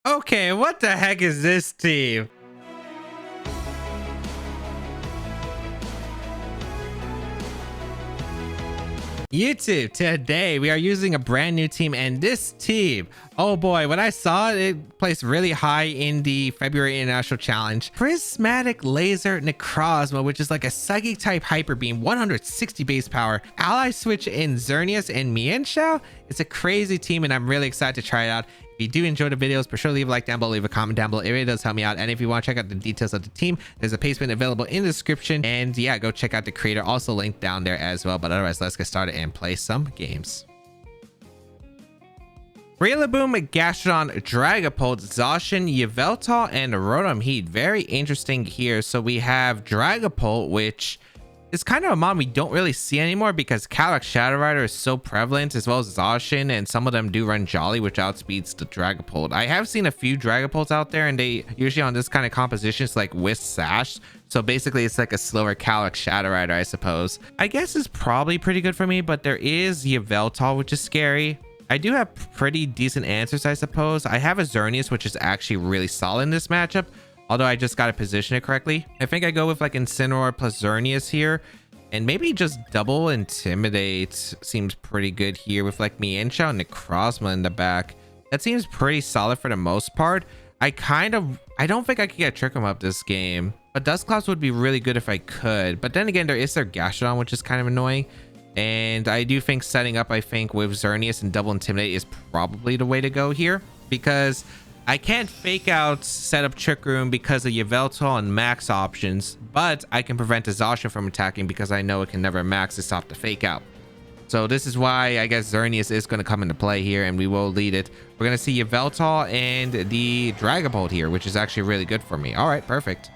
Okay, what the heck is this team? YouTube, today we are using a brand new team, and this team, oh boy, when I saw it, it placed really high in the February International Challenge. Prismatic Laser Necrozma, which is like a psychic type hyper beam, 160 base power, ally switch in Xerneas and Mienshao. It's a crazy team and I'm really excited to try it out. If you do enjoy the videos, be sure to leave a like down below, leave a comment down below. It really does help me out. And if you want to check out the details of the team, there's a payment available in the description. And yeah, go check out the creator, also linked down there as well. But otherwise, let's get started and play some games. Rillaboom, Gastrodon, Dragapult, Zacian, Yveltal, and Rotom Heat. Very interesting here. So we have Dragapult, which is kind of a mon we don't really see anymore because Calyx Shadow Rider is so prevalent, as well as Zacian, and some of them do run Jolly, which outspeeds the Dragapult. I have seen a few Dragapults out there, and they usually on this kind of compositions like Wisp Sash. So basically it's like a slower Calyx Shadow Rider, I suppose. I guess is probably pretty good for me, but there is Yveltal, which is scary. I do have pretty decent answers, I suppose. I have a Xerneas, which is actually really solid in this matchup, although I just got to position it correctly. I think I go with like Incineroar plus Xerneas here, and maybe just double Intimidate seems pretty good here with like Mienshao and Necrozma in the back. That seems pretty solid for the most part. I don't think I could get Trick 'em Up this game, but Dusclops would be really good if I could. But then again, there is their Gastrodon, which is kind of annoying. And I do think setting up, I think, with Xerneas and double Intimidate is probably the way to go here, because I can't fake out setup Trick Room because of Yveltal and max options, but I can prevent a Zacian from attacking because I know it can never max to stop the fake out. So this is why I guess Xerneas is going to come into play here, and we will lead it. We're going to see Yveltal and the Dragapult here, which is actually really good for me. All right, perfect.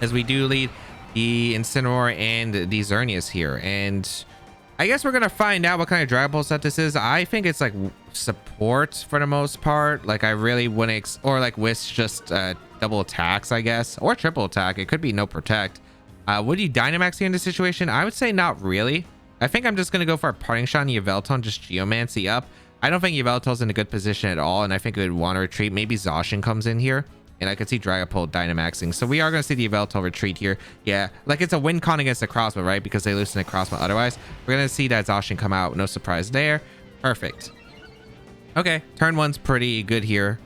As we do lead the Incineroar and the Xerneas here, and I guess we're gonna find out what kind of Dragapult set this is. I think it's like support for the most part. Like I really wouldn't, or like Wisp just double attacks, I guess, or triple attack. It could be no protect. Would you Dynamax here in this situation? I would say not really. I think I'm just gonna go for a parting shot on Yveltal and just Geomancy up. I don't think Yveltal's in a good position at all, and I think it would want to retreat. Maybe Zacian comes in here, and I could see Dragapult Dynamaxing. So we are going to see the Yveltal retreat here. Yeah, like it's a win con against the Necrozma, right? Because they lose to Necrozma otherwise. We're going to see that Zacian come out. No surprise there. Perfect. Okay, turn one's pretty good here.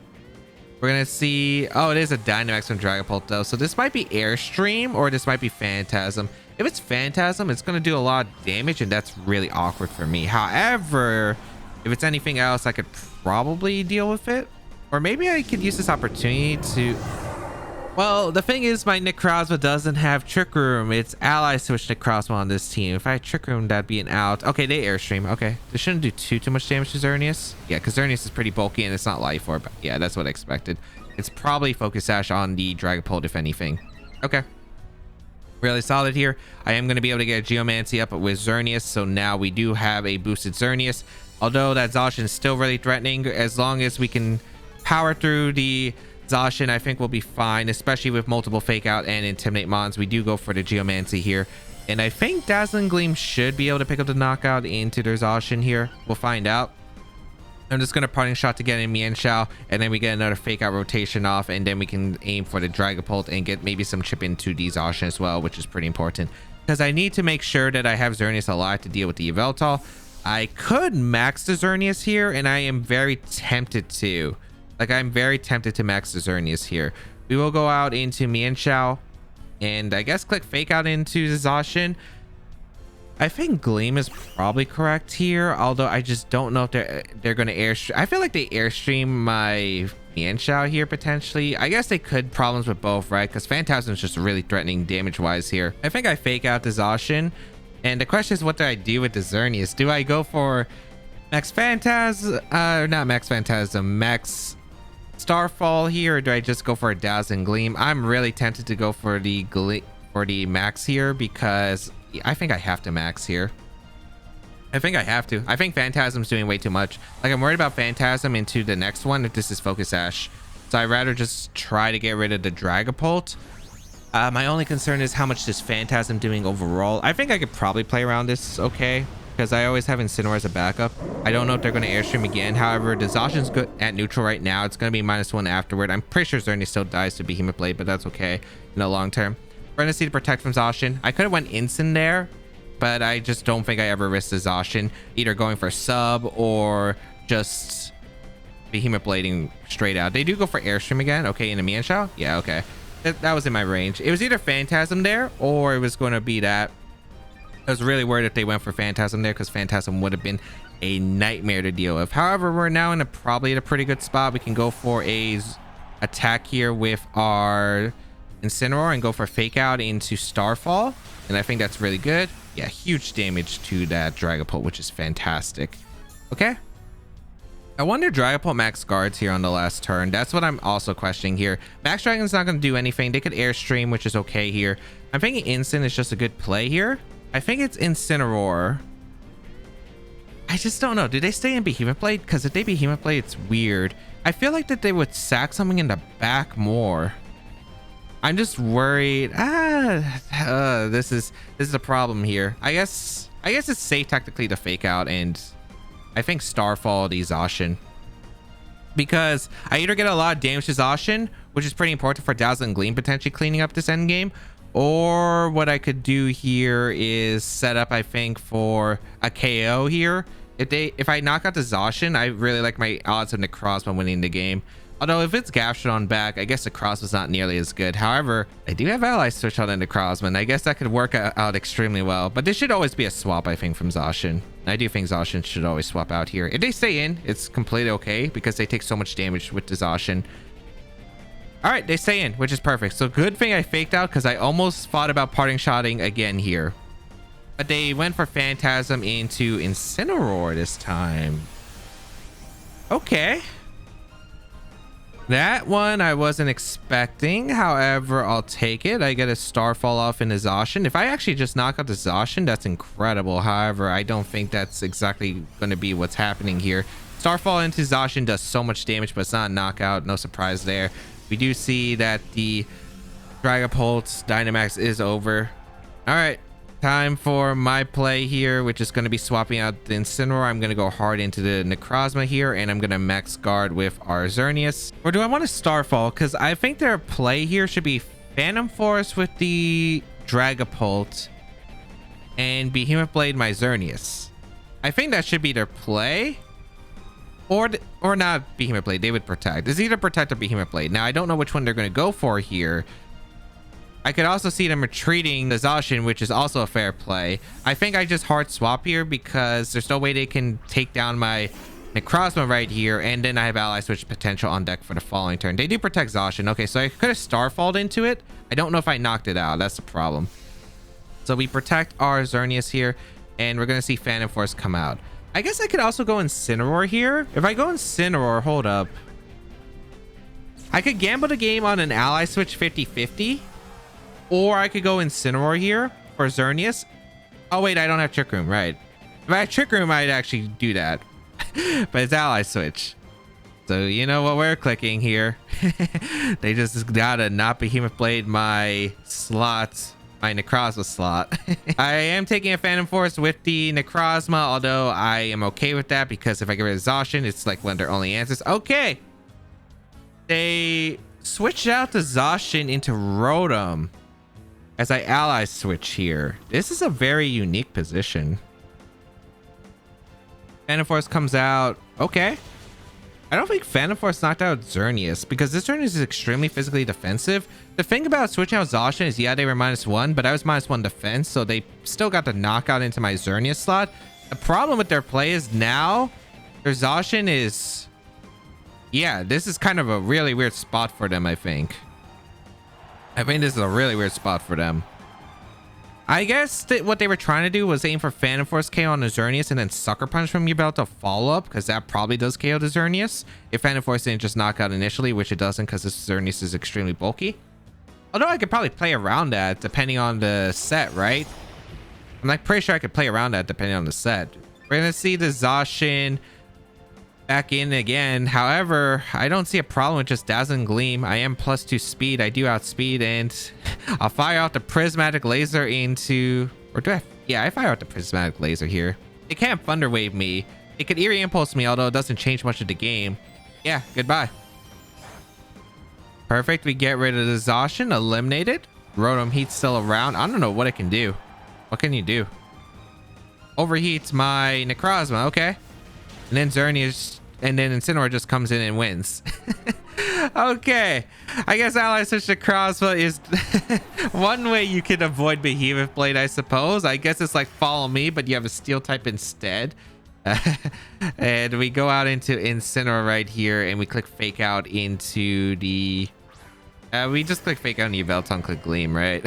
We're going to see... Oh, it is a Dynamax from Dragapult, though. So this might be Airstream, or this might be Phantasm. If it's Phantasm, it's going to do a lot of damage, and that's really awkward for me. However, if it's anything else, I could probably deal with it. Or maybe I could use this opportunity to... Well, the thing is, my Necrozma doesn't have Trick Room. It's ally switch Necrozma on this team. If I had Trick Room, that'd be an out. Okay, they Airstream. Okay. This shouldn't do too much damage to Xerneas. Yeah, because Xerneas is pretty bulky and it's not Life Orb. But yeah, that's what I expected. It's probably Focus Sash on the Dragapult, if anything. Okay. Really solid here. I am going to be able to get a Geomancy up with Xerneas. So now we do have a boosted Xerneas. Although that Zacian is still really threatening, as long as we can power through the Zacian, I think we'll be fine, especially with multiple fake out and intimidate mons. We do go for the Geomancy here, and I think Dazzling Gleam should be able to pick up the knockout into their Zacian here. We'll find out. I'm just gonna parting shot to get in Mienshao, and then we get another fake out rotation off, and then we can aim for the Dragapult and get maybe some chip into the Zacian as well, which is pretty important because I need to make sure that I have Xerneas alive to deal with the Yveltal. I could max the Xerneas here, and I am very tempted to. Like, I'm very tempted to max the Xerneas here. We will go out into Mienshao and I guess click fake out into the Zacian. I think Gleam is probably correct here, although I just don't know if they're going to airstream. I feel like they airstream my Mienshao here potentially. I guess they could problems with both, right? Because Phantasm is just really threatening damage-wise here. I think I fake out the Zacian. And the question is, what do I do with the Xerneas? Do I go for Max Phantasm? Not Max Phantasm, Max Starfall here, or do I just go for a Dazzling Gleam? I'm really tempted to go for the max here because I think I have to max here. I think I have to. I think Phantasm's doing way too much. Like, I'm worried about Phantasm into the next one if this is Focus Sash. So I'd rather just try to get rid of the Dragapult. My only concern is how much this Phantasm doing overall. I think I could probably play around this okay, because I always have Incineroar as a backup. I don't know if they're going to airstream again. However, the Zacian's good at neutral right now. It's going to be -1 afterward. I'm pretty sure Xerneas still dies to Behemoth Blade, but that's okay in the long term. We're going to see the Protect from Zacian. I could have went Incin there, but I just don't think I ever risked the Zacian, either going for sub or just Behemoth Blading straight out. They do go for airstream again. Okay, in a Mienshao? Yeah, okay. That was in my range. It was either Phantasm there or it was going to be that. I was really worried if they went for Phantasm there, because Phantasm would have been a nightmare to deal with. However, we're now in probably a pretty good spot. We can go for a attack here with our Incineroar and go for Fake Out into Starfall, and I think that's really good. Yeah, huge damage to that Dragapult, which is fantastic. Okay. I wonder Dragapult max guards here on the last turn. That's what I'm also questioning here. Max Dragon's not going to do anything. They could airstream, which is okay here. I'm thinking Incin is just a good play here. I think it's Incineroar. I just don't know. Do they stay in Behemoth Blade? Because if they Behemoth Blade, it's weird. I feel like that they would sack something in the back more. I'm just worried. This is a problem here. I guess it's safe tactically to Fake Out, and I think Starfall the Zacian, because I either get a lot of damage to Zacian, which is pretty important for Dazzling Gleam potentially cleaning up this end game, or what I could do here is set up, I think, for a KO here. If I knock out the Zacian, I really like my odds of Necrozma winning the game. Although if it's Gastrodon back, I guess Necrozma's not nearly as good. However, I do have Ally Switch on the Necrozma, and I guess that could work out extremely well. But this should always be a swap, I think, from Zacian. I do think Zacian should always swap out here. If they stay in, it's completely okay, because they take so much damage with the Zacian. All right, they stay in, which is perfect. So good thing I faked out, because I almost thought about parting shotting again here. But they went for Phantasm into Incineroar this time. Okay. That one I wasn't expecting. However, I'll take it. I get a Starfall off in the Zacian. If I actually just knock out the Zacian, that's incredible. However, I don't think that's exactly going to be what's happening here. Starfall into Zacian does so much damage, but it's not a knockout. No surprise there. We do see that the Dragapult's Dynamax is over. All right. Time for my play here, which is going to be swapping out the Incineroar. I'm going to go hard into the Necrozma here, and I'm going to max guard with our Xerneas. Or do I want to Starfall? Because I think their play here should be Phantom Force with the Dragapult and Behemoth Blade my Xerneas. I think that should be their play. Or not Behemoth Blade. They would Protect. It's either Protect or Behemoth Blade. Now, I don't know which one they're going to go for here. I could also see them retreating the Zacian, which is also a fair play. I think I just hard swap here because there's no way they can take down my Necrozma right here, and then I have Ally Switch potential on deck for the following turn. They do protect Zacian. Okay, so I could have Starfalled into it. I don't know if I knocked it out. That's the problem. So we protect our Xerneas here, and we're going to see Phantom Force come out. I guess I could also go Incineroar here. If I go Incineroar, hold up. I could gamble the game on an Ally Switch 50-50. Or I could go Incineroar here for Xerneas. Oh, wait, I don't have Trick Room, right? If I had Trick Room, I'd actually do that. But it's Ally Switch. So, you know what we're clicking here. They just gotta not Behemoth Blade my slot, my Necrozma slot. I am taking a Phantom Force with the Necrozma, although I am okay with that because if I get rid of Zacian, it's like one of their only answers. Okay. They switched out the Zacian into Rotom as I ally switch here. This is a very unique position. Phantom Force comes out. Okay. I don't think Phantom Force knocked out Xerneas because this Xerneas is extremely physically defensive. The thing about switching out Zacian is, yeah, they were -1, but I was -1 defense, so they still got the knockout into my Xerneas slot. The problem with their play is now their Zacian is... Yeah, this is kind of a really weird spot for them, I think. I think this is a really weird spot for them. I guess that what they were trying to do was aim for Phantom Force KO on the Xerneas and then Sucker Punch from your belt to follow up, because that probably does KO the Xerneas. If Phantom Force didn't just knock out initially, which it doesn't because this Xerneas is extremely bulky. Although I could probably play around that depending on the set, right? I'm like pretty sure I could play around that depending on the set. We're going to see the Zacian back in again. However, I don't see a problem with just Dazzling Gleam. I am +2 speed. I do outspeed, and I'll fire out the Prismatic Laser into... Or do I... Yeah, I fire out the Prismatic Laser here. It can't Thunder Wave me. It could Eerie Impulse me, although it doesn't change much of the game. Yeah, goodbye. Perfect. We get rid of the Zacian. Eliminated. Rotom Heat's still around. I don't know what it can do. What can you do? Overheats my Necrozma. Okay. And then Xerneas, and then Incineroar just comes in and wins. Okay. I guess Ally Switch Necrozma is one way you can avoid Behemoth Blade, I suppose. I guess it's like Follow Me, but you have a Steel type instead. And we go out into Incineroar right here, and we click Fake Out into the... we just click Fake Out on the Yveltal, click Gleam, right?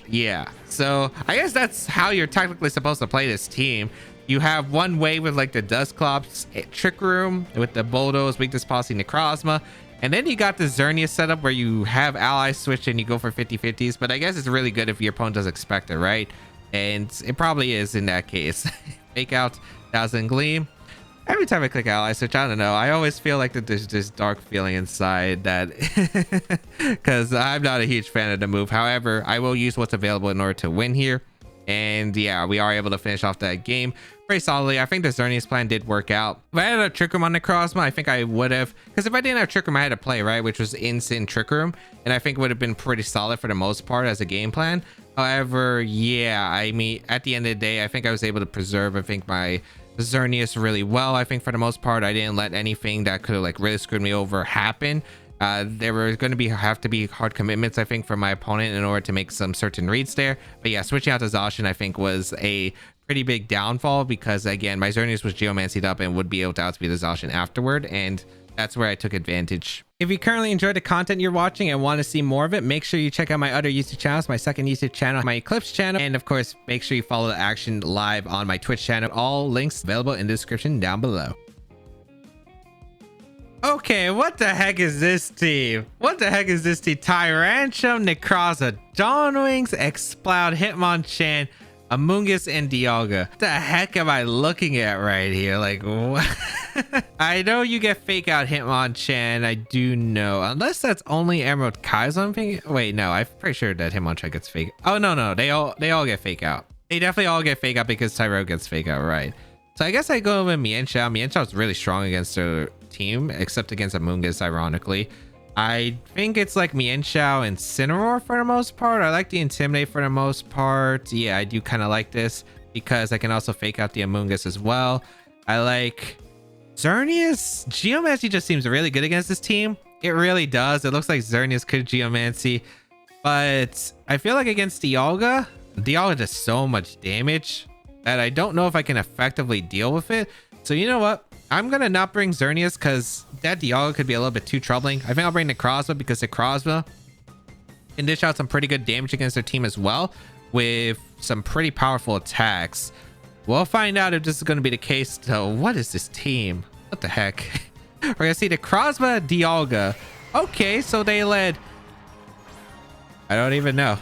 Yeah. So I guess that's how you're technically supposed to play this team. You have one way with like the Dusclops Trick Room with the Bulldoze, Weakness Policy, Necrozma. And then you got the Xerneas setup where you have Ally Switch and you go for 50-50s. But I guess it's really good if your opponent does expect it, right? And it probably is in that case. Fake Out, 1000 Gleam. Every time I click Ally Switch, I don't know. I always feel like that there's this dark feeling inside that... Because I'm not a huge fan of the move. However, I will use what's available in order to win here. And yeah, we are able to finish off that game pretty solidly. I think the Xerneas plan did work out. If I had a Trick Room on Necrozma, I think I would have, because if I didn't have Trick Room, I had to play, right, which was Instant Trick Room, and I think it would have been pretty solid for the most part as a game plan. However, yeah, I mean, at the end of the day, I think I was able to preserve, I think, my Xerneas really well. I think for the most part, I didn't let anything that could have like really screwed me over happen. There were going to have to be hard commitments, I think, from my opponent in order to make some certain reads there. But yeah, switching out to Zacian, I think, was a pretty big downfall because, again, my Xerneas was Geomancied up and would be able to outspeed the Zacian afterward, and that's where I took advantage. If you currently enjoy the content you're watching and want to see more of it, make sure you check out my other YouTube channels, my second YouTube channel, my Eclipse channel, and of course, make sure you follow the action live on my Twitch channel. All links available in the description down below. Okay, what the heck is this team? What the heck is this team? Tyrantrum, Necrozma, Dawnwings, Exploud, Hitmonchan, Amoonguss, and Dialga. What the heck am I looking at right here? Like, what? I know you get Fake Out Hitmonchan. I do know. Unless that's only Emerald Kai's I'm thinking. Wait, no, I'm pretty sure that Hitmonchan gets Fake. Oh, no. They all get Fake Out. They definitely all get Fake Out because Tyro gets Fake Out, right? So I guess I go with Mienshao. Mienshao's really strong against their team, except against Amoonguss, ironically. I think it's like Mienshao and Incineroar for the most part. I like the Intimidate for the most part. Yeah, I do kind of like this because I can also Fake Out the Amoonguss as well. I like Xerneas. Geomancy just seems really good against this team. It really does. It looks like Xerneas could Geomancy, but I feel like against Dialga does so much damage that I don't know if I can effectively deal with it. So you know what? I'm gonna not bring Xerneas because that Dialga could be a little bit too troubling. I think I'll bring Necrozma because Necrozma can dish out some pretty good damage against their team as well with some pretty powerful attacks. We'll find out if this is going to be the case. So what is this team? What the heck? We're gonna see Necrozma, Dialga. Okay, so they led... I don't even know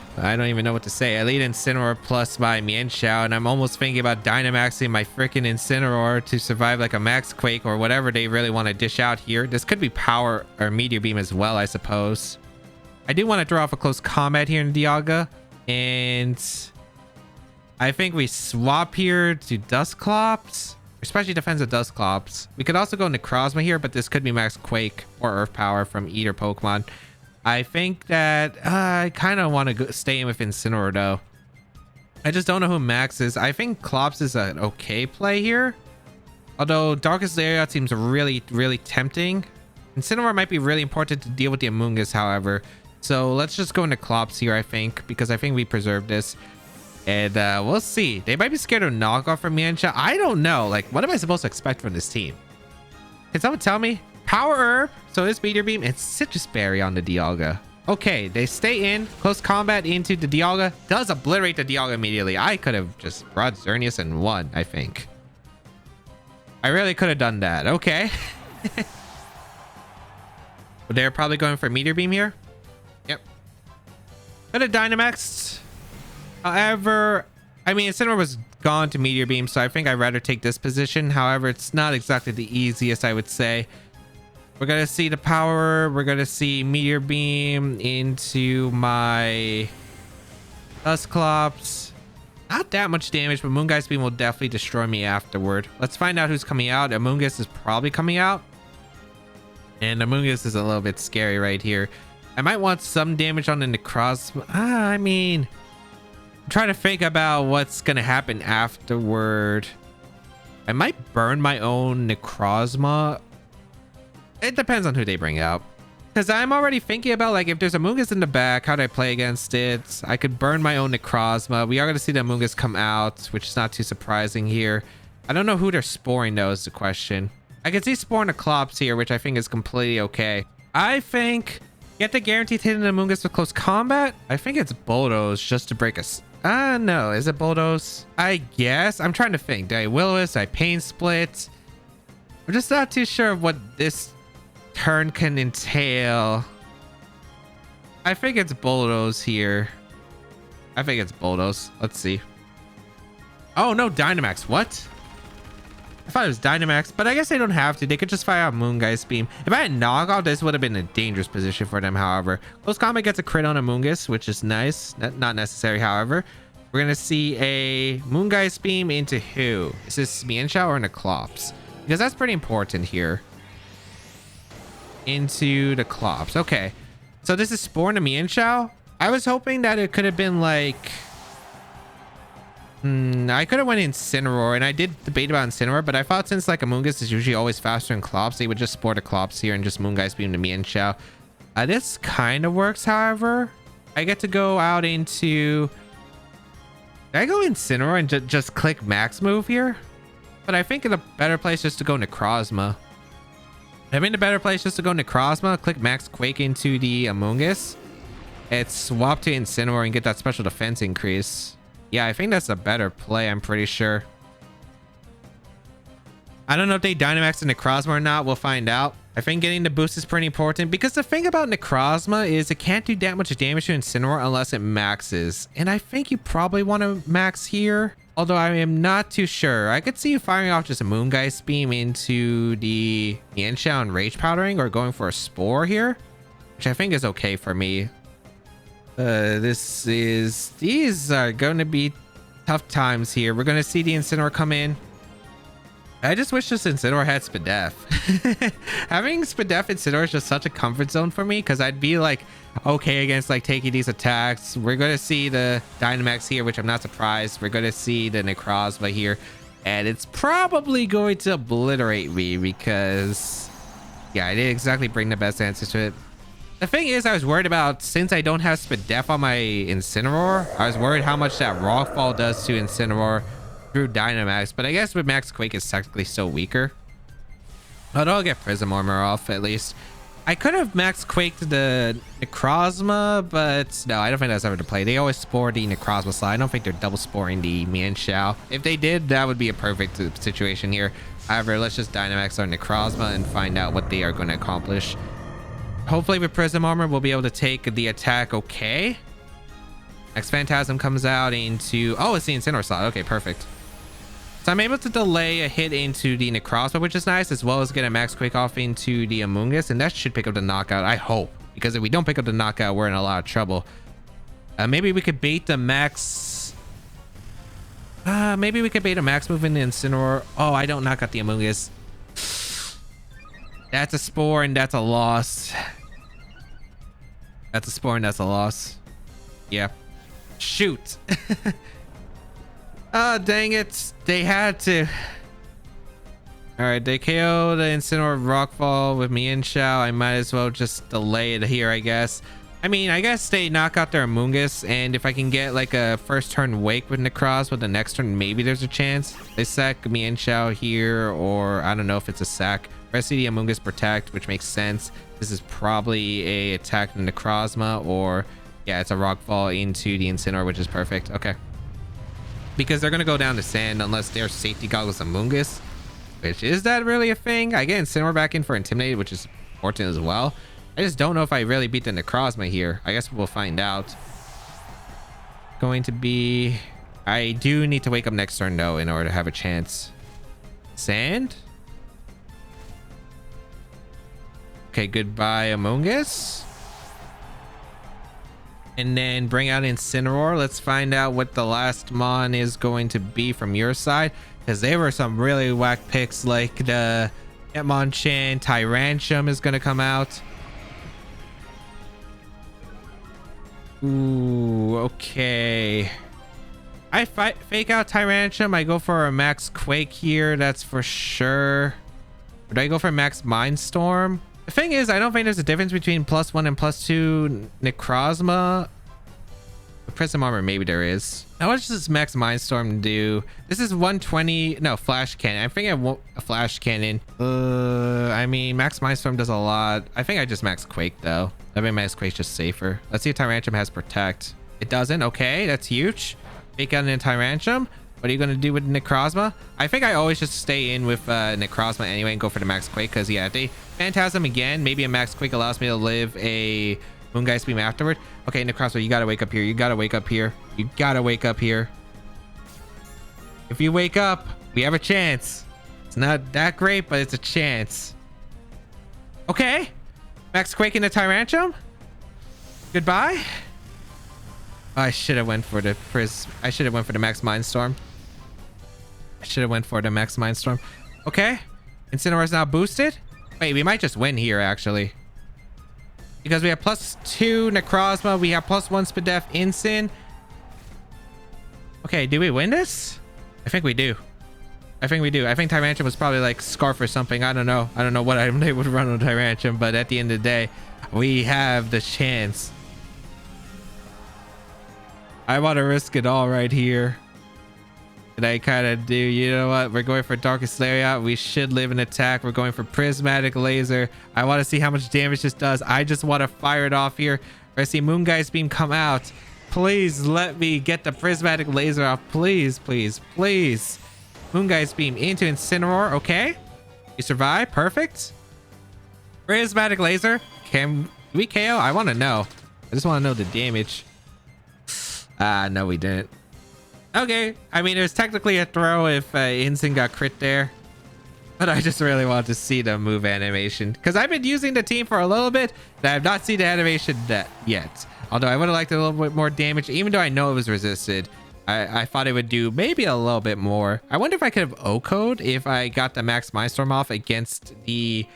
what to say. I lead Incineroar plus my Mienshao, and I'm almost thinking about Dynamaxing my freaking Incineroar to survive like a Max Quake or whatever they really want to dish out here. This could be Power or Meteor Beam as well, I suppose. I do want to draw off a close combat here in Dialga, and I think we swap here to Dusclops, especially defensive Dusclops. We could also go Necrozma here, but this could be Max Quake or Earth Power from either Pokemon. I think that I kind of want to stay in with Incineroar though. I just don't know who Max is. I think Klops is an okay play here. Although Darkest Area seems really, really tempting. Incineroar might be really important to deal with the Amoonguss, however. So let's just go into Klops here, I think, because I think we preserved this. And we'll see. They might be scared of knockoff from Mienshao. I don't know. Like, what am I supposed to expect from this team? Can someone tell me? Power Herb, so it's Meteor Beam and Citrus Berry on the Dialga. Okay, they stay in close combat into the Dialga. Does obliterate the Dialga immediately. I could have just brought Xerneas and won, I think. I really could have done that. Okay. But they're probably going for Meteor Beam here. Yep. Could have Dynamaxed. However, I mean, Incineroar was gone to Meteor Beam, so I think I'd rather take this position. However, it's not exactly the easiest, I would say. We're gonna see the power. We're gonna see Meteor Beam into my Dusclops. Not that much damage, but Moongeist Beam will definitely destroy me afterward. Let's find out who's coming out. Amoonguss is probably coming out. And Amoonguss is a little bit scary right here. I might want some damage on the Necrozma. I mean, I'm trying to think about what's going to happen afterward. I might burn my own Necrozma. It depends on who they bring out. Because I'm already thinking about, like, if there's a Amoonguss in the back, how do I play against it? I could burn my own Necrozma. We are going to see the Amoonguss come out, which is not too surprising here. I don't know who they're sporing, though, is the question. I can see sporing a Clops here, which I think is completely okay. I think get the guaranteed hit in the Amoonguss with close combat. I think it's Bulldoze just to break us. No. Is it Bulldoze? I guess. I'm trying to think. Do I Will-O-Wisp? Do I Pain Split? I'm just not too sure of what this turn can entail. I think it's Bulldoze here. I think it's Bulldoze. Let's see. Oh no, Dynamax. What? I thought it was Dynamax, but I guess they don't have to. They could just fire out Moongeist Beam. If I had knockout, this would have been a dangerous position for them. However, close combat gets a crit on Amoonguss, which is nice. Not necessary. However, we're gonna see a Moongeist Beam into who? Is this Mienshao or Neclops? Because that's pretty important here. Into the Clops. Okay, so this is Spore to Mienshao. I was hoping that it could have been like I could have went Incineroar, and I did debate about Incineroar, but I thought since like Amoonguss is usually always faster than Clops, they would just Spore the Clops here and just Moongeist Beam to Mienshao. This kind of works. However, I get to go out into, did I go Incineroar and just click max move here? But I think in a better place just to go Necrozma. I mean, the better place just to go Necrozma, click Max Quake into the Amoonguss. It's swap to Incineroar and get that special defense increase. Yeah, I think that's a better play, I'm pretty sure. I don't know if they Dynamax the Necrozma or not. We'll find out. I think getting the boost is pretty important because the thing about Necrozma is it can't do that much damage to Incineroar unless it maxes. And I think you probably want to max here. Although I am not too sure. I could see you firing off just a Moongeist Beam into the Mienshao and Rage Powdering, or going for a Spore here, which I think is okay for me. These are going to be tough times here. We're going to see the Incineroar come in. I just wish this Incineroar had Spadef. Having Spadef Incineroar is just such a comfort zone for me, because I'd be like okay against like taking these attacks. We're going to see the Dynamax here, which I'm not surprised. We're going to see the Necrozma here, and it's probably going to obliterate me because, yeah, I didn't exactly bring the best answers to it. The thing is, I was worried about, since I don't have Spadef on my Incineroar, I was worried how much that Rockfall does to Incineroar through Dynamax, but I guess with Max Quake is technically still weaker. But I'll get Prism Armor off at least. I could have Max Quaked the Necrozma, but no, I don't think that's ever to play. They always Spore the Necrozma slide. I don't think they're double sporing the Mienshao. If they did, that would be a perfect situation here. However, let's just Dynamax our Necrozma and find out what they are going to accomplish. Hopefully with Prism Armor, we'll be able to take the attack okay. Next Phantasm comes out into, oh, it's the Incineroar slot. Okay, perfect. So I'm able to delay a hit into the Necrozma, which is nice, as well as get a Max Quake off into the Amoonguss, and that should pick up the knockout, I hope. Because if we don't pick up the knockout, we're in a lot of trouble. Maybe we could bait the Max... maybe we could bait a Max move in the Incineroar. Oh, I don't knock out the Amoonguss. That's a Spore, and that's a loss. That's a Spore, and that's a loss. Yeah. Shoot. Oh, dang it. They had to. Alright, they KO the Incineroar Rockfall with Mienshao. I might as well just delay it here, I guess. I mean, I guess they knock out their Amoonguss, and if I can get like a first turn Wake with Necros, but the next turn maybe there's a chance. They sack Mienshao here, or I don't know if it's a sack. I see the Amoonguss Protect, which makes sense. This is probably a attack in Necrozma, or yeah, it's a Rockfall into the Incineroar, which is perfect. Okay. Because they're going to go down to Sand unless they're Safety Goggles Amoonguss, which is that really a thing? I get Incineroar back in for Intimidate, which is important as well. I just don't know if I really beat the Necrozma here. I guess we'll find out. Going to be... I do need to wake up next turn, though, in order to have a chance. Sand? Okay, goodbye, Amoonguss. and then bring out Incineroar. Let's find out what the last mon is going to be from your side, because there were some really whack picks, like the Hitmonchan. Tyrantrum is going to come out. Ooh, okay. I fake out Tyrantrum. I go for a Max Quake here, that's for sure. Or do I go for Max Mindstorm? The thing is, I don't think there's a difference between +1 and +2 Necrozma. The Prism Armor, maybe there is. How much does Max Mindstorm do? This is 120. No, Flash Cannon. I'm thinking a Flash Cannon. I mean, Max Mindstorm does a lot. I think I just Max Quake, though. I think Max Quake's just safer. Let's see if Tyrantrum has Protect. It doesn't. Okay, that's huge. Fake out an Tyrantrum. What are you going to do with Necrozma? I think I always just stay in with Necrozma anyway and go for the Max Quake, because yeah, if they Phantasm again, maybe a Max Quake allows me to live a Moongeist Beam afterward. Okay, Necrozma, you got to wake up here. You got to wake up here. You got to wake up here. If you wake up, we have a chance. It's not that great, but it's a chance. Okay. Max Quake in the Tyrantrum. Goodbye. I should have went for the I should have went for the Max Mindstorm. I should have went for the Max Mindstorm. Okay. Incineroar is now boosted. Wait, we might just win here, actually. Because we have +2 Necrozma. We have +1 Spadef Incin. Okay, do we win this? I think we do. I think we do. I think Tyrantrum was probably like Scarf or something. I don't know. I don't know what item they would run on Tyrantrum, but at the end of the day, we have the chance. I want to risk it all right here. And I kind of do. You know what? We're going for Darkest Lariat. We should live an attack. We're going for Prismatic Laser. I want to see how much damage this does. I just want to fire it off here. I see Moongeist Beam come out. Please let me get the Prismatic Laser off. Please, please, please. Moongeist Beam into Incineroar. Okay. You survive. Perfect. Prismatic Laser. Can we KO? I want to know. I just want to know the damage. No, we didn't. Okay. I mean, it was technically a throw if Incin got crit there. But I just really want to see the move animation. Because I've been using the team for a little bit. And I have not seen the animation yet. Although I would have liked a little bit more damage. Even though I know it was resisted. I thought it would do maybe a little bit more. I wonder if I could have O-code if I got the Max Mindstorm off against the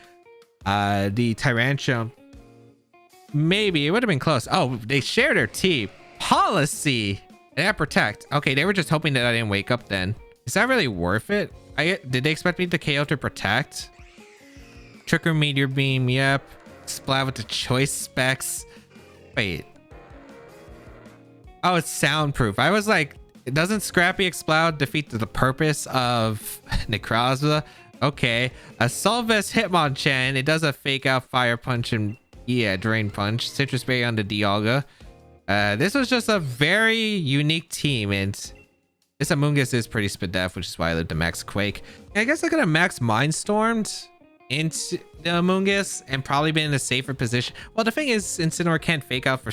Tyrantrum. Maybe. It would have been close. Oh, they share their team. Policy. They have Protect. Okay, they were just hoping that I didn't wake up then. Is that really worth it? Did they expect me to KO to Protect? Trick Room Meteor Beam. Yep. Splat with the choice specs. Wait. Oh, it's soundproof. I was like, doesn't Scrappy Explode defeat the purpose of Necrozma? Okay. Assault Vest Hitmonchan. It does a fake out Fire Punch and Drain Punch. Citrus Berry on the Dialga. This was just a very unique team, and this Amoonguss is pretty Spadef, which is why I lived to Max Quake. And I guess I could have Max Mindstormed into the Amoonguss and probably been in a safer position. Well, the thing is, Incineroar can't fake out for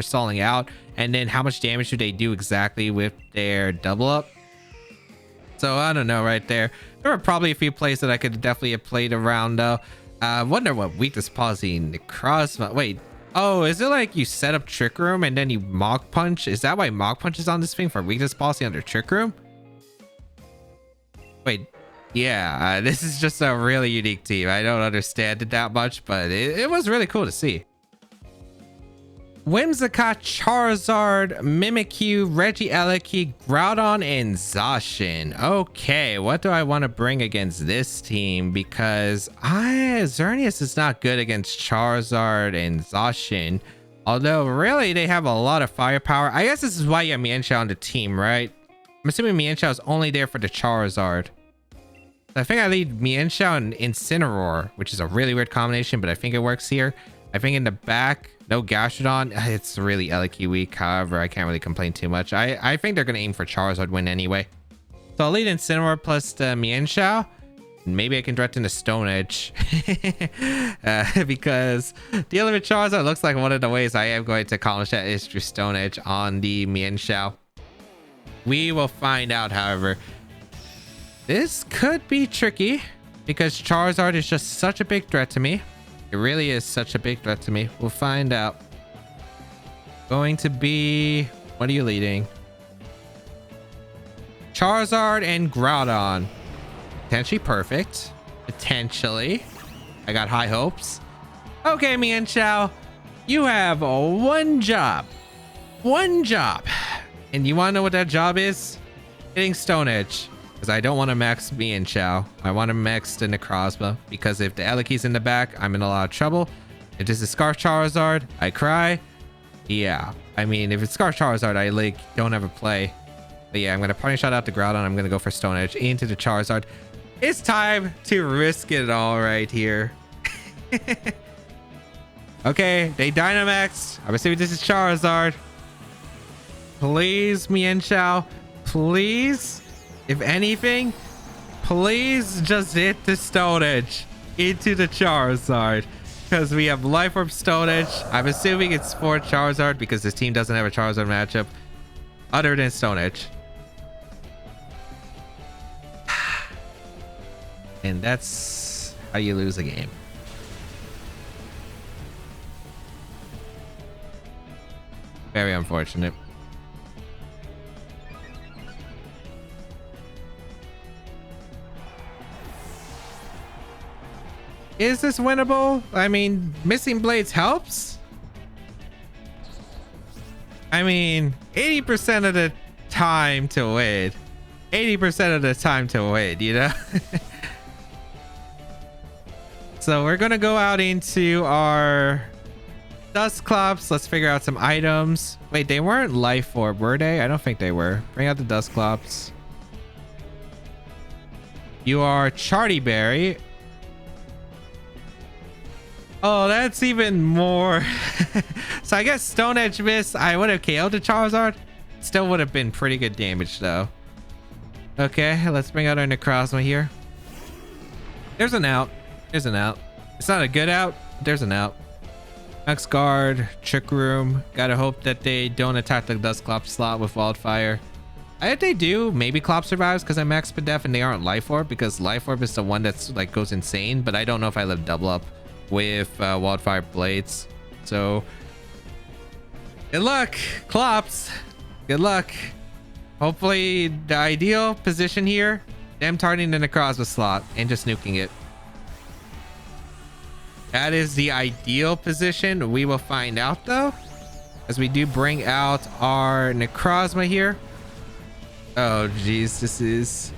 stalling out, and then how much damage do they do exactly with their double up? So I don't know right there. There were probably a few plays that I could definitely have played around though. Wonder what weakness policy Necrozma. Wait. Oh, is it like you set up Trick Room and then you Mach Punch? Is that why Mach Punch is on this thing for weakness policy under Trick Room? Wait, yeah, this is just a really unique team. I don't understand it that much, but it was really cool to see. Whimsicott, Charizard, Mimikyu, Regieleki, Groudon, and Zacian. Okay, what do I want to bring against this team? Because Xerneas is not good against Charizard and Zacian. Although, really, they have a lot of firepower. I guess this is why you have Mienshao on the team, right? I'm assuming Mienshao is only there for the Charizard. I think I lead Mienshao and Incineroar, which is a really weird combination, but I think it works here. I think in the back, no Gastrodon. It's really Eleki weak. However, I can't really complain too much. I think they're going to aim for Charizard win anyway. So I'll lead Incineroar plus the Mienshao. Maybe I can threaten the Stone Edge. Because dealing with Charizard looks like one of the ways I am going to accomplish that is through Stone Edge on the Mienshao. We will find out, however. This could be tricky because Charizard is just such a big threat to me. It really is such a big threat to me. We'll find out. going to be... What are you leading? Charizard and Groudon. Potentially perfect. Potentially. I got high hopes. Okay, Mian Xiao. You have one job. One job. And you want to know what that job is? Hitting Stone Edge. Because I don't want to max Mian Xiao. I want to max the Necrozma. Because if the Eleki's in the back, I'm in a lot of trouble. If this is Scarf Charizard, I cry. Yeah. I mean, if it's Scarf Charizard, I like don't ever play. But yeah, I'm going to Parting Shot out to Groudon. I'm going to go for Stone Edge into the Charizard. It's time to risk it all right here. Okay, they Dynamaxed. I'm assuming this is Charizard. Please, Mian Xiao. Please. If anything, please just hit the Stone Edge into the Charizard. Because we have Life Orb Stone Edge. I'm assuming it's for Charizard because this team doesn't have a Charizard matchup other than Stone Edge. And that's how you lose a game. Very unfortunate. Is this winnable? I mean, missing blades helps. I mean, 80% of the time to win. 80% of the time to win, you know? So we're gonna go out into our Dusclops. Let's figure out some items. Wait, they weren't Life Orb, were they? I don't think they were. Bring out the Dusclops. You are Charty Berry. Oh, that's even more. So I guess Stone Edge miss. I would have KO'd the Charizard. Still would have been pretty good damage though. Okay, let's bring out our Necrozma here. There's an out. There's an out. It's not a good out. There's an out. Max Guard, Trick Room. Gotta hope that they don't attack the Dusclops slot with Wildfire. If they do, maybe Clop survives because I max Pidef and they aren't Life Orb, because Life Orb is the one that's like goes insane, but I don't know if I live double up with Wildfire Blades. So good luck, Clops. Good luck. Hopefully the ideal position here, them targeting the Necrozma slot and just nuking it. That is the ideal position. We will find out though, as we do bring out our Necrozma here. Oh geez, this is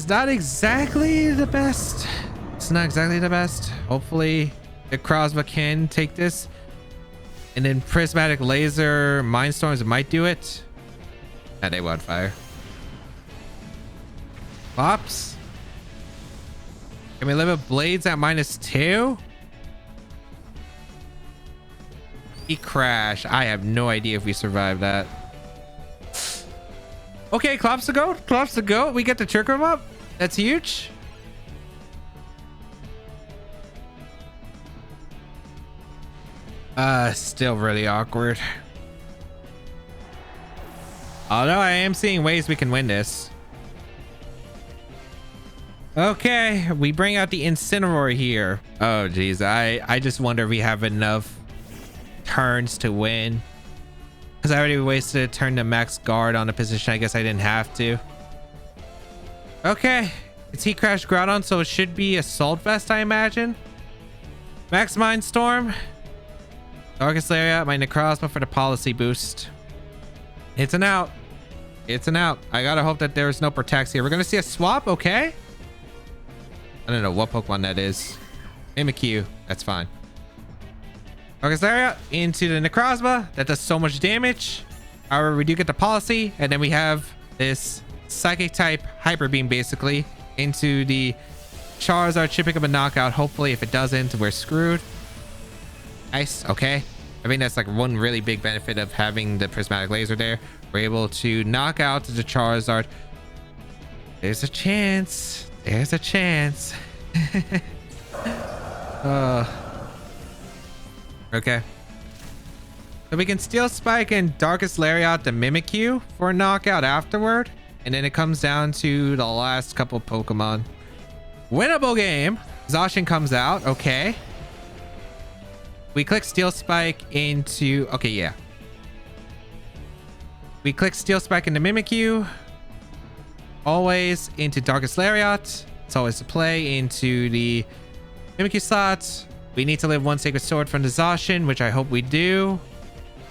not exactly the best. It's not exactly the best. Hopefully Necrozma can take this, and then Prismatic Laser Mindstorms might do it. That they Wildfire. Pops. Can we live with Blades at -2? He crashed. I have no idea if we survived that. Okay, Clops to go. Clops to go. We get the Trick Room up. That's huge. Still really awkward. Although I am seeing ways we can win this. Okay, we bring out the Incineroar here. Oh geez, I just wonder if we have enough turns to win, because I already wasted a turn to max guard on a position I guess I didn't have to. Okay, it's Heat Crash Groudon, so it should be Assault Vest, I imagine. Max Mindstorm. Darkest Lariat, my Necrozma for the policy boost. It's an out. It's an out. I gotta hope that there's no protects here. We're gonna see a swap, okay? I don't know what Pokemon that is. Mimikyu. That's fine. Darkest Lariat into the Necrozma. That does so much damage. However, we do get the policy, and then we have this Psychic type Hyper Beam basically into the Charizard. Should pick up a knockout. Hopefully, if it doesn't, we're screwed. Nice. Okay. I think that's like one really big benefit of having the Prismatic Laser there. We're able to knock out the Charizard. There's a chance. There's a chance. Okay. So we can Steel Spike and Darkest Lariat the Mimikyu for a knockout afterward. And then it comes down to the last couple Pokemon. Winnable game. Zacian comes out. Okay. We click Steel Spike into... Okay, yeah. We click Steel Spike into Mimikyu. Always into Darkest Lariat. It's always to play into the Mimikyu slot. We need to live one Sacred Sword from the Zacian, which I hope we do.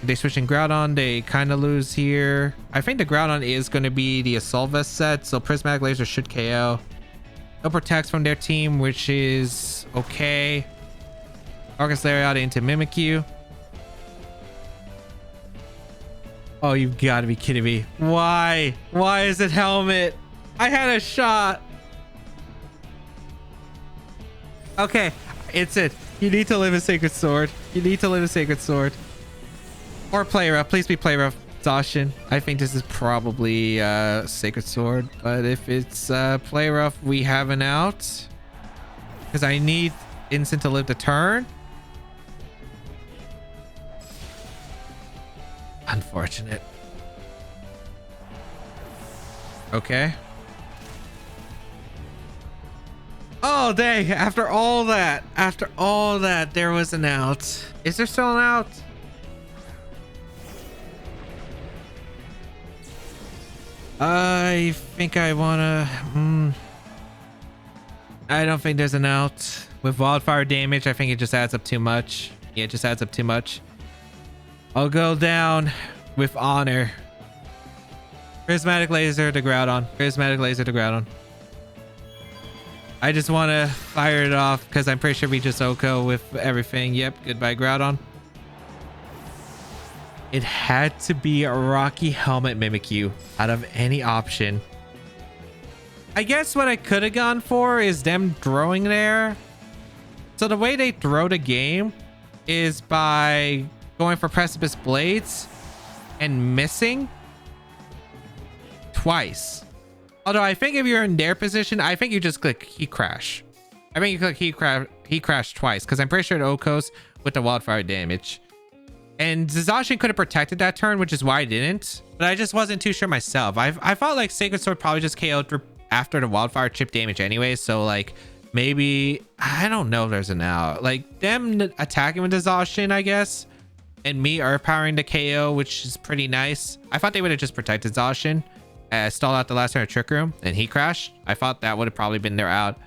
If they switch in Groudon, they kind of lose here. I think the Groudon is going to be the Assault Vest set, so Prismatic Laser should KO. No protects from their team, which is okay. Darkest Lariat into Mimikyu. Oh, you've got to be kidding me. Why? Why is it Helmet? I had a shot. Okay, it's it. You need to live a Sacred Sword. You need to live a Sacred Sword. Or Play Rough. Please be Play Rough. Zacian. I think this is probably Sacred Sword. But if it's Play Rough, we have an out. Because I need instant to live the turn. Unfortunate. Okay. Oh, dang. After all that, there was an out. Is there still an out? I think I wanna... I don't think there's an out. With wildfire damage, I think it just adds up too much. Yeah, it just adds up too much. I'll go down with honor. Prismatic Laser to Groudon. Prismatic Laser to Groudon. I just want to fire it off because I'm pretty sure we just OHKO with everything. Yep, goodbye Groudon. It had to be a Rocky Helmet Mimikyu out of any option. I guess what I could have gone for is them throwing there. So the way they throw the game is by going for Precipice Blades and missing twice. Although I think if you're in their position, I think you just click Heat Crash. I think you click Heat Crash twice because I'm pretty sure it OHKOs with the wildfire damage. And Zacian could have protected that turn, which is why I didn't. But I just wasn't too sure myself. I thought like Sacred Sword probably just KO'd after the wildfire chip damage anyway. So like maybe, I don't know if there's an out. Like them attacking with the Zacian, I guess. And me powering the KO, which is pretty nice. I thought they would have just protected Zacian. Stalled out the last turn of Trick Room and Heat Crash. I thought that would have probably been their out.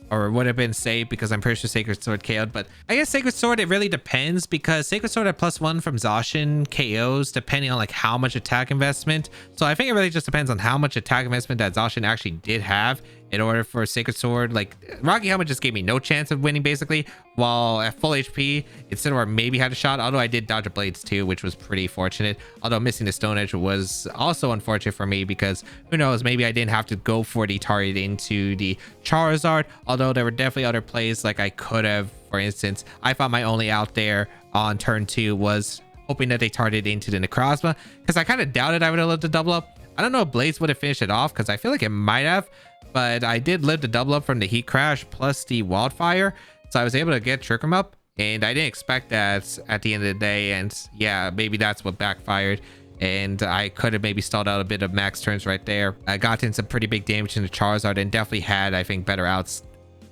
Or would have been saved because I'm pretty sure Sacred Sword KO'd. But I guess Sacred Sword, it really depends because Sacred Sword at +1 from Zacian KOs depending on like how much attack investment. So I think it really just depends on how much attack investment that Zacian actually did have in order for Sacred Sword. Like Rocky Helmet just gave me no chance of winning basically, while at full HP Incineroar maybe had a shot, although I did dodge a Blades too, which was pretty fortunate. Although missing the Stone Edge was also unfortunate for me because who knows, maybe I didn't have to go for the target into the Charizard, although there were definitely other plays like I could have. For instance, I thought my only out there on turn 2 was hoping that they targeted into the Necrozma because I kind of doubted I would have lived the double up. I don't know if Blades would have finished it off because I feel like it might have, but I did live the double up from the Heat Crash plus the Wildfire, so I was able to get Trick Room up, and I didn't expect that at the end of the day. And yeah, maybe that's what backfired, and I could have maybe stalled out a bit of max turns right there. I got in some pretty big damage into Charizard and definitely had, I think, better outs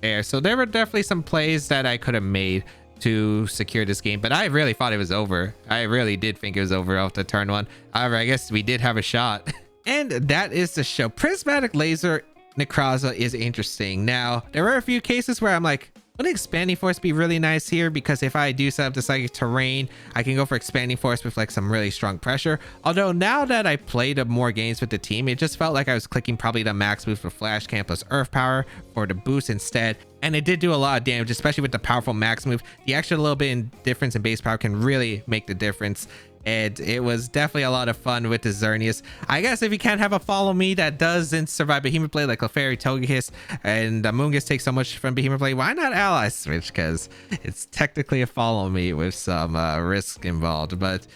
there. So there were definitely some plays that I could have made to secure this game, but I really thought it was over. I really did think it was over after turn 1. However, I guess we did have a shot. And that is the show. Prismatic Laser Necrozma is interesting. Now, there were a few cases where I'm like, wouldn't Expanding Force be really nice here? Because if I do set up the Psychic Terrain, I can go for Expanding Force with like some really strong pressure. Although now that I played more games with the team, it just felt like I was clicking probably the max move for Flash Camp plus Earth Power for the boost instead. And it did do a lot of damage, especially with the powerful max move. The extra little bit in difference in base power can really make the difference. And it was definitely a lot of fun with the Xerneas. I guess if you can't have a follow me that doesn't survive Behemoth Blade like Clefairy, Togekiss, and Amoonguss takes so much from Behemoth Blade, why not Ally Switch? Because it's technically a follow me with some risk involved. But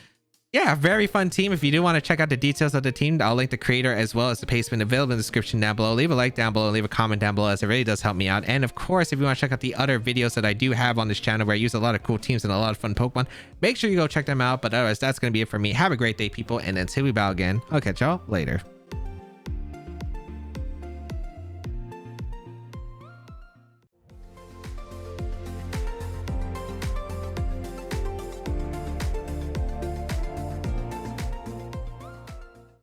yeah, very fun team. If you do want to check out the details of the team, I'll link the creator as well as the placement available in the description down below. Leave a like down below and leave a comment down below, as it really does help me out. And of course, if you want to check out the other videos that I do have on this channel where I use a lot of cool teams and a lot of fun Pokemon, make sure you go check them out. But otherwise, that's going to be it for me. Have a great day, people. And until we bow again, I'll catch y'all later.